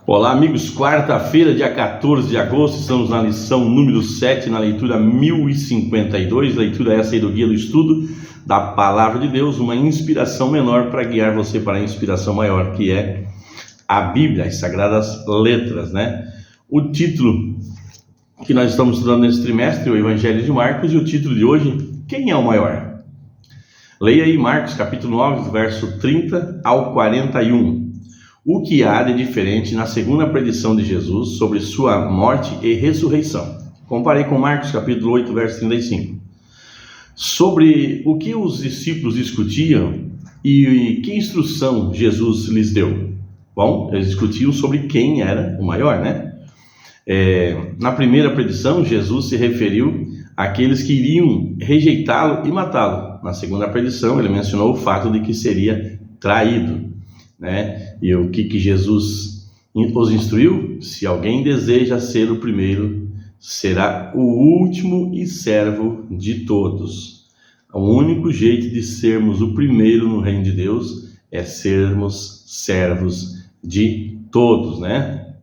Olá, amigos. Quarta-feira, dia 14 de agosto, estamos na lição número 7, na leitura 1052. Leitura essa aí do Guia do Estudo da Palavra de Deus, uma inspiração menor para guiar você para a inspiração maior, que é a Bíblia, as Sagradas Letras, né? O título que nós estamos estudando nesse trimestre é o Evangelho de Marcos, e o título de hoje, quem é o maior? Leia aí Marcos, capítulo 9, verso 30 ao 41. O que há de diferente na segunda predição de Jesus sobre sua morte e ressurreição? Comparei com Marcos, capítulo 8, verso 35. Sobre o que os discípulos discutiam e que instrução Jesus lhes deu? Bom, eles discutiam sobre quem era o maior, né? Na primeira predição, Jesus se referiu àqueles que iriam rejeitá-lo e matá-lo. Na segunda predição, ele mencionou o fato de que seria traído, né? E o que Jesus os instruiu? Se alguém deseja ser o primeiro, será o último e servo de todos. O único jeito de sermos o primeiro no reino de Deus é sermos servos de todos, né?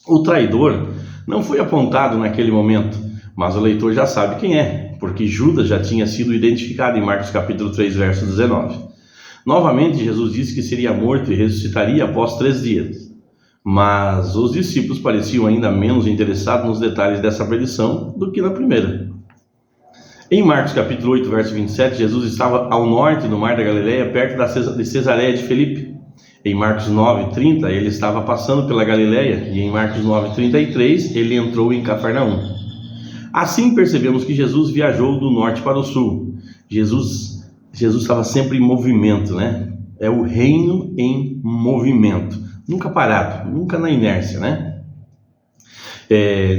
O traidor não foi apontado naquele momento, mas o leitor já sabe quem é, porque Judas já tinha sido identificado em Marcos capítulo 3, verso 19. Novamente, Jesus disse que seria morto e ressuscitaria após 3 dias. Mas os discípulos pareciam ainda menos interessados nos detalhes dessa predição do que na primeira. Em Marcos capítulo 8, verso 27, Jesus estava ao norte do mar da Galileia, perto de Cesareia de Filipe. Em Marcos 9, 30, ele estava passando pela Galileia, e em Marcos 9, 33, ele entrou em Cafarnaum. Assim percebemos que Jesus viajou do norte para o sul. Jesus estava sempre em movimento, né? É o reino em movimento, nunca parado, nunca na inércia, né?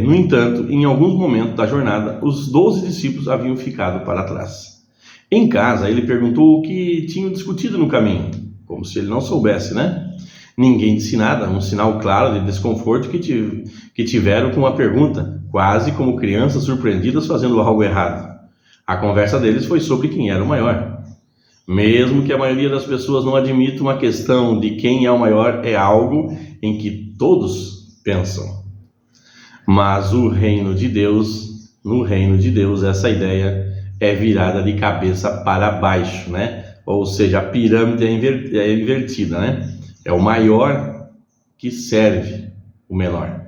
No entanto, em alguns momentos da jornada, os 12 discípulos haviam ficado para trás. Em casa, ele perguntou o que tinham discutido no caminho, como se ele não soubesse, né? Ninguém disse nada, um sinal claro de desconforto que tiveram com a pergunta, quase como crianças surpreendidas fazendo algo errado. A conversa deles foi sobre quem era o maior. Mesmo que a maioria das pessoas não admita, uma questão de quem é o maior é algo em que todos pensam. Mas no reino de Deus, essa ideia é virada de cabeça para baixo, né? Ou seja, a pirâmide é invertida, né? É o maior que serve o menor.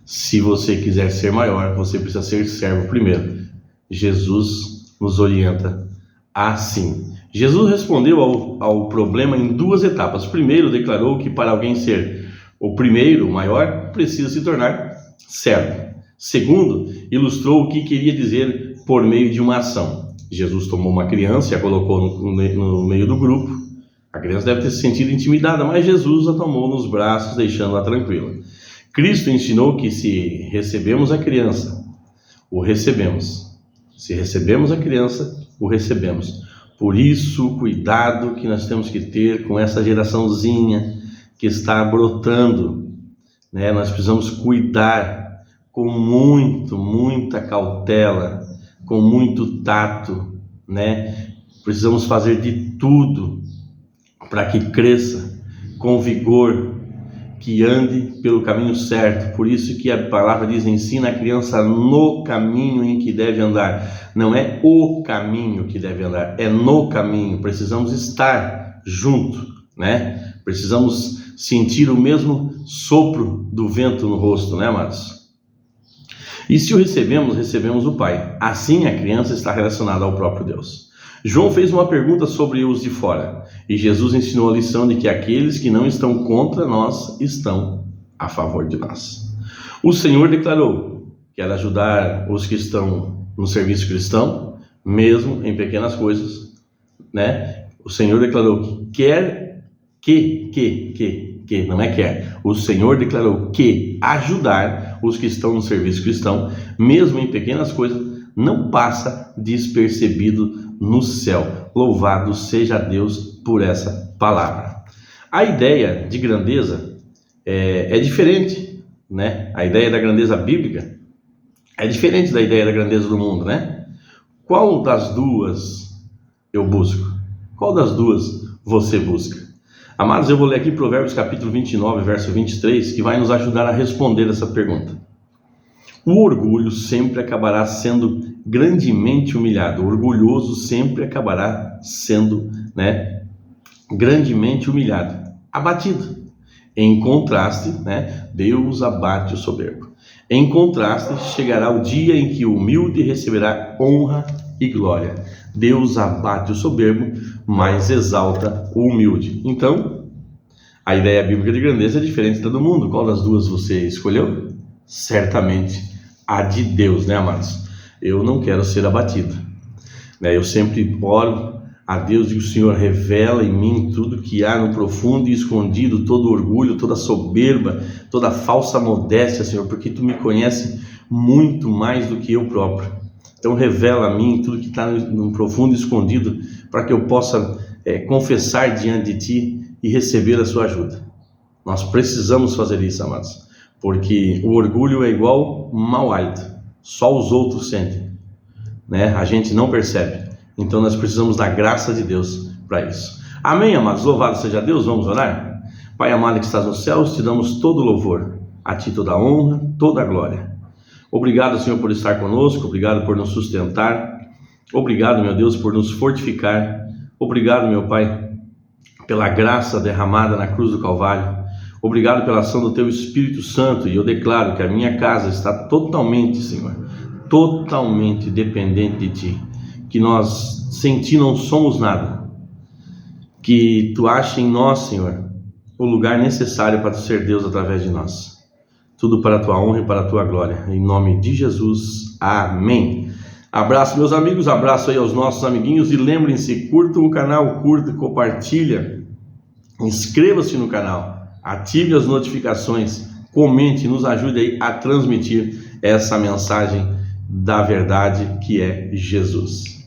Se você quiser ser maior, você precisa ser servo primeiro. Jesus nos orienta assim. Jesus respondeu ao problema em 2 etapas. Primeiro, declarou que para alguém ser o primeiro, o maior, precisa se tornar servo. Segundo, ilustrou o que queria dizer por meio de uma ação. Jesus tomou uma criança e a colocou no meio do grupo. A criança deve ter se sentido intimidada, mas Jesus a tomou nos braços, deixando-a tranquila. Cristo ensinou que se recebemos a criança, o recebemos. Se recebemos a criança, o recebemos. Por isso, o cuidado que nós temos que ter com essa geraçãozinha que está brotando, né? Nós precisamos cuidar com muita cautela, com muito tato, né? Precisamos fazer de tudo para que cresça com vigor, que ande pelo caminho certo. Por isso que a palavra diz: ensina a criança no caminho em que deve andar. Não é o caminho que deve andar, é no caminho. Precisamos estar junto, né? Precisamos sentir o mesmo sopro do vento no rosto, né, amados? E se o recebemos o Pai. Assim a criança está relacionada ao próprio Deus. João fez uma pergunta sobre os de fora, e Jesus ensinou a lição de que aqueles que não estão contra nós estão a favor de nós. O Senhor declarou que era ajudar os que estão no serviço cristão, mesmo em pequenas coisas, né? O Senhor declarou O Senhor declarou que ajudar os que estão no serviço cristão, mesmo em pequenas coisas, não passa despercebido no céu. Louvado seja Deus por essa palavra. A ideia de grandeza é diferente, né? A ideia da grandeza bíblica é diferente da ideia da grandeza do mundo, né? Qual das duas eu busco? Qual das duas você busca? Amados, eu vou ler aqui Provérbios capítulo 29, verso 23, que vai nos ajudar a responder essa pergunta. O orgulho sempre acabará sendo grandemente humilhado. O orgulhoso sempre acabará sendo, grandemente humilhado, abatido. Em contraste, Deus abate o soberbo. Em contraste, chegará o dia em que o humilde receberá honra e glória. Deus abate o soberbo, mas exalta o humilde. Então, a ideia bíblica de grandeza é diferente da do mundo. Qual das duas você escolheu? Certamente a de Deus, amados? Eu não quero ser abatido. Eu sempre oro a Deus, digo: Senhor, revela em mim tudo que há no profundo e escondido, todo orgulho, toda soberba, toda falsa modéstia, Senhor, porque Tu me conheces muito mais do que eu próprio. Então revela a mim tudo que está no profundo e escondido, para que eu possa confessar diante de Ti e receber a Sua ajuda. Nós precisamos fazer isso, amados, porque o orgulho é igual mau hálito, só os outros sentem, a gente não percebe. Então nós precisamos da graça de Deus para isso. Amém, amados? Louvado seja Deus. Vamos orar? Pai amado que estás nos céus, Te damos todo louvor, a Ti toda a honra, toda a glória. Obrigado, Senhor, por estar conosco. Obrigado por nos sustentar. Obrigado, meu Deus, por nos fortificar. Obrigado, meu Pai, pela graça derramada na cruz do Calvário. Obrigado pela ação do Teu Espírito Santo. E eu declaro que a minha casa está totalmente, Senhor, totalmente dependente de Ti. Que nós, sem Ti, não somos nada. Que Tu aches em nós, Senhor, o lugar necessário para Tu ser Deus através de nós. Tudo para a Tua honra e para a Tua glória. Em nome de Jesus. Amém. Abraço, meus amigos. Abraço aí aos nossos amiguinhos. E lembrem-se, curtam o canal, curta, compartilha. Inscreva-se no canal. Ative as notificações. Comente, nos ajude aí a transmitir essa mensagem da verdade que é Jesus.